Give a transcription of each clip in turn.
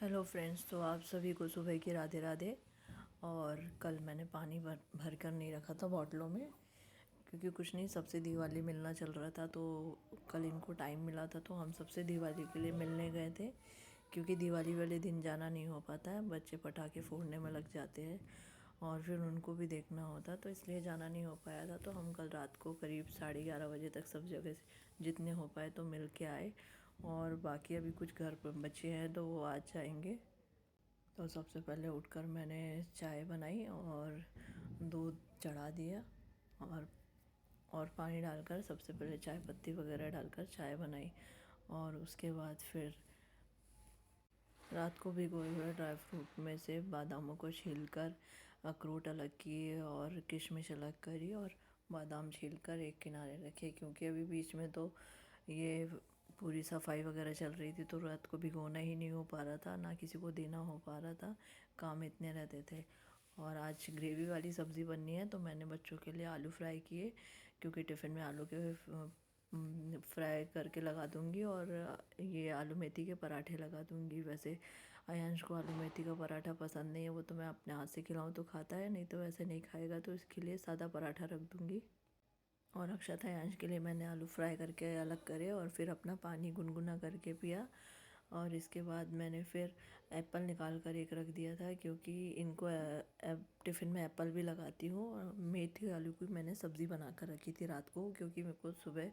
Hello friends, तो आप सभी को सुबह की राधे राधे। और कल मैंने पानी भर कर नहीं रखा था बॉटलों में, क्योंकि कुछ नहीं, सबसे दिवाली मिलना चल रहा था। तो कल इनको टाइम मिला था तो हम सबसे दिवाली के लिए मिलने गए थे। क्योंकि दिवाली वाले दिन जाना नहीं हो पाता है, बच्चे पटाखे फोड़ने में लग जाते हैं और फिर उनको भी देखना होता, तो इसलिए जाना नहीं हो पाया था। तो हम कल रात को करीब 11:30 बजे तक सब जगह से जितने हो पाए तो मिल के आए। और बाकी अभी कुछ घर पर बच्चे हैं तो वो आज जाएंगे। तो सबसे पहले उठकर मैंने चाय बनाई और दूध चढ़ा दिया और पानी डालकर सबसे पहले चाय पत्ती वगैरह डालकर चाय बनाई। और उसके बाद फिर रात को भिगोए हुए ड्राई फ्रूट में से बादामों को छीलकर अखरोट अलग किए और किशमिश अलग करी और बादाम छीलकर एक किनारे रखे, क्योंकि अभी बीच में तो ये पूरी सफाई वगैरह चल रही थी तो रात को भिगोना ही नहीं हो पा रहा था, ना किसी को देना हो पा रहा था, काम इतने रहते थे। और आज ग्रेवी वाली सब्ज़ी बननी है तो मैंने बच्चों के लिए आलू फ्राई किए, क्योंकि टिफ़िन में आलू के फ्राई करके लगा दूंगी और ये आलू मेथी के पराठे लगा दूंगी। वैसे अयांश को आलू मेथी का पराठा पसंद नहीं है, वो तो मैं अपने हाथ से खिलाऊँ तो खाता है, नहीं तो वैसे नहीं खाएगा, तो इसके लिए सादा पराठा रख दूंगी। और अक्षत अयांश के लिए मैंने आलू फ्राई करके अलग करे और फिर अपना पानी गुनगुना करके पिया। और इसके बाद मैंने फिर एप्पल निकाल कर एक रख दिया था, क्योंकि इनको टिफ़िन में एप्पल भी लगाती हूँ। और मेथी आलू की मैंने सब्ज़ी बना कर रखी थी रात को, क्योंकि मेरे को सुबह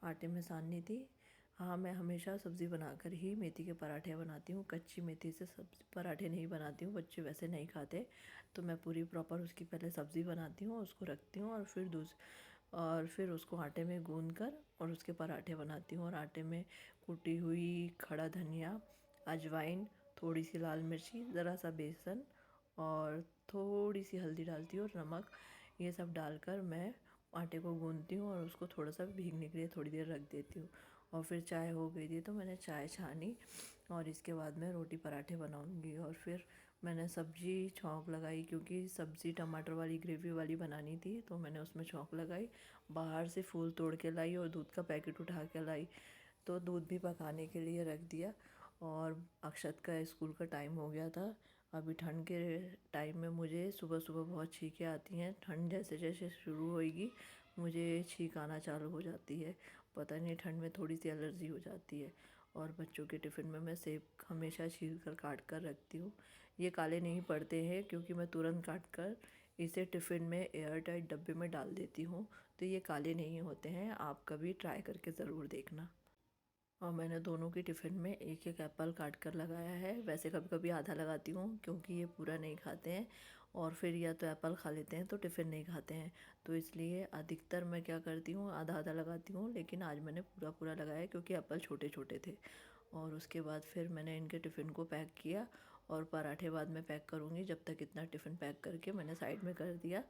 आटे में साननी थी। हाँ, मैं हमेशा सब्ज़ी बनाकर ही मेथी के पराठे बनाती हूँ, कच्ची मेथी से सब्ज़ी पराठे नहीं बनाती हूँ, बच्चे वैसे नहीं खाते। तो मैं पूरी प्रॉपर उसकी पहले सब्ज़ी बनाती हूँ, उसको रखती हूँ और फिर उसको आटे में गूंद कर और उसके पराठे बनाती हूँ। और आटे में कुटी हुई खड़ा धनिया, अजवाइन, थोड़ी सी लाल मिर्ची, ज़रा सा बेसन और थोड़ी सी हल्दी डालती हूँ और नमक, ये सब डालकर मैं आटे को गूंदती हूँ और उसको थोड़ा सा भीगने के लिए थोड़ी देर रख देती हूँ। और फिर चाय हो गई थी तो मैंने चाय छानी और इसके बाद मैं रोटी पराठे बनाऊँगी। और फिर मैंने सब्ज़ी छौंक लगाई, क्योंकि सब्ज़ी टमाटर वाली ग्रेवी वाली बनानी थी, तो मैंने उसमें छौंक लगाई। बाहर से फूल तोड़ के लाई और दूध का पैकेट उठा के लाई, तो दूध भी पकाने के लिए रख दिया। और अक्षत का स्कूल का टाइम हो गया था। अभी ठंड के टाइम में मुझे सुबह सुबह बहुत छींकें आती हैं, ठंड जैसे जैसे शुरू होएगी मुझे छींक आना चालू हो जाती है। पता नहीं, ठंड में थोड़ी सी एलर्जी हो जाती है। और बच्चों के टिफ़िन में मैं सेब हमेशा छील कर काट कर रखती हूँ। ये काले नहीं पड़ते हैं, क्योंकि मैं तुरंत काट कर इसे टिफ़िन में एयर टाइट डब्बे में डाल देती हूँ, तो ये काले नहीं होते हैं। आप कभी ट्राई करके ज़रूर देखना। और मैंने दोनों की टिफ़िन में एक एक एप्पल काट कर लगाया है। वैसे कभी कभी आधा लगाती हूँ, क्योंकि ये पूरा नहीं खाते हैं और फिर या तो एप्पल खा लेते हैं तो टिफ़िन नहीं खाते हैं, तो इसलिए अधिकतर मैं क्या करती हूँ, आधा आधा लगाती हूँ। लेकिन आज मैंने पूरा पूरा लगाया क्योंकि एप्पल छोटे छोटे थे। और उसके बाद फिर मैंने इनके टिफ़िन को पैक किया और पराठे बाद में पैक करूँगी, जब तक इतना टिफ़िन पैक करके मैंने साइड में कर दिया।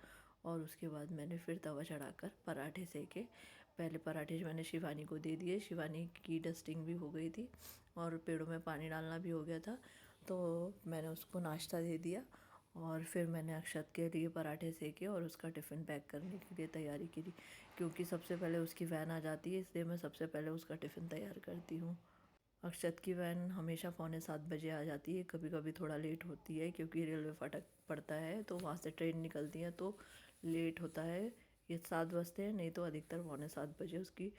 और उसके बाद मैंने फिर तवा चढ़ाकर पराठे सेके। पहले पराठे जो मैंने शिवानी को दे दिए, शिवानी की डस्टिंग भी हो गई थी और पेड़ों में पानी डालना भी हो गया था, तो मैंने उसको नाश्ता दे दिया। और फिर मैंने अक्षत के लिए पराठे सेके और उसका टिफ़िन पैक करने के लिए तैयारी की, क्योंकि सबसे पहले उसकी वैन आ जाती है, इसलिए मैं सबसे पहले उसका टिफ़िन तैयार करती हूँ। अक्षत की वैन हमेशा 6:45 आ जाती है, कभी कभी थोड़ा लेट होती है, क्योंकि रेलवे फाटक पड़ता है तो वहाँ से ट्रेन निकलती है तो लेट होता है। ये 7 बजते हैं, नहीं तो अधिकतर 6:45 उसकी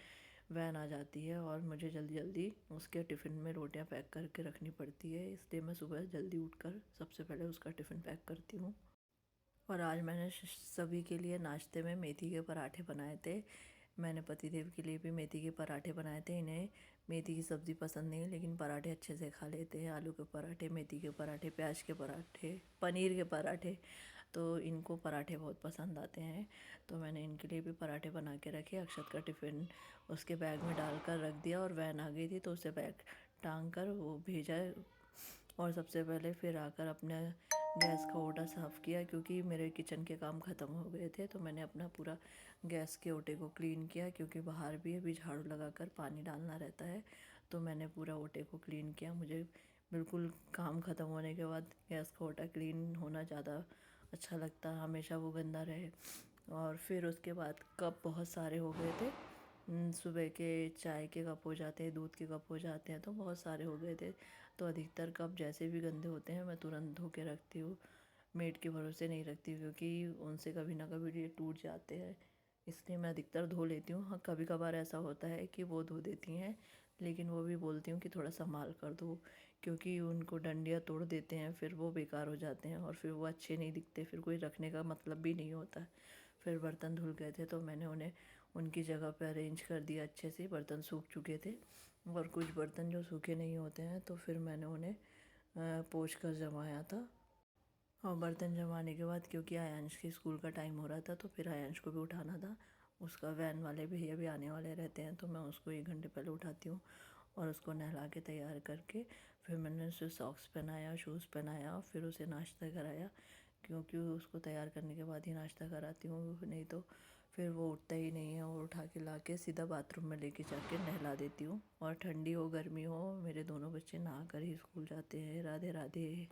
वैन आ जाती है। और मुझे जल्दी जल्दी उसके टिफ़िन में रोटियां पैक करके रखनी पड़ती है, इसलिए मैं सुबह जल्दी उठकर सबसे पहले उसका टिफ़िन पैक करती हूँ। और आज मैंने सभी के लिए नाश्ते में मेथी के पराठे बनाए थे। मैंने पतिदेव के लिए भी मेथी के पराठे बनाए थे। इन्हें मेथी की सब्ज़ी पसंद नहीं है, लेकिन पराठे अच्छे से खा लेते हैं। आलू के पराठे, मेथी के पराठे, प्याज के पराठे, पनीर के पराठे, तो इनको पराठे बहुत पसंद आते हैं। तो मैंने इनके लिए भी पराठे बना के रखे। अक्षत का टिफ़िन उसके बैग में डाल कर रख दिया और वैन आ गई थी तो उसे बैग टांग कर वो भेजा। और सबसे पहले फिर आकर अपने गैस का ओटा साफ़ किया, क्योंकि मेरे किचन के काम ख़त्म हो गए थे, तो मैंने अपना पूरा गैस के ओटे को क्लीन किया, क्योंकि बाहर भी अभी झाड़ू लगाकर पानी डालना रहता है। तो मैंने पूरा ओटे को क्लीन किया। मुझे बिल्कुल काम ख़त्म होने के बाद गैस का ओटा क्लीन होना ज़्यादा अच्छा लगता है, हमेशा वो गंदा रहे। और फिर उसके बाद कप बहुत सारे हो गए थे। सुबह के चाय के कप हो जाते हैं, दूध के कप हो जाते हैं, तो बहुत सारे हो गए थे। तो अधिकतर कप जैसे भी गंदे होते हैं मैं तुरंत धो के रखती हूँ। मेड के भरोसे नहीं रखती क्योंकि उनसे कभी ना कभी ये टूट जाते हैं, इसलिए मैं अधिकतर धो लेती हूँ। हाँ, कभी कभार ऐसा होता है कि वो धो देती हैं, लेकिन वो भी बोलती हूँ कि थोड़ा संभाल कर दो, क्योंकि उनको डंडियाँ तोड़ देते हैं, फिर वो बेकार हो जाते हैं और फिर वो अच्छे नहीं दिखते, फिर कोई रखने का मतलब भी नहीं होता। फिर बर्तन धुल गए थे तो मैंने उन्हें उनकी जगह पे अरेंज कर दिया अच्छे से। बर्तन सूख चुके थे और कुछ बर्तन जो सूखे नहीं होते हैं तो फिर मैंने उन्हें पोंछ कर जमाया था। और बर्तन जमाने के बाद क्योंकि आयांश के स्कूल का टाइम हो रहा था तो फिर आयांश को भी उठाना था। उसका वैन वाले भैया भी आने वाले रहते हैं तो मैं उसको 1 घंटे पहले उठाती हूँ और उसको नहला के तैयार करके फिर मैंने उसे सॉक्स पहनाया, शूज़ पहनाया, फिर उसे नाश्ता कराया, क्योंकि उसको तैयार करने के बाद ही नाश्ता कराती हूँ, नहीं तो फिर वो उठता ही नहीं है। और उठा के ला के सीधा बाथरूम में लेके जाके नहला देती हूँ। और ठंडी हो गर्मी हो मेरे दोनों बच्चे नहा कर ही स्कूल जाते हैं। राधे राधे।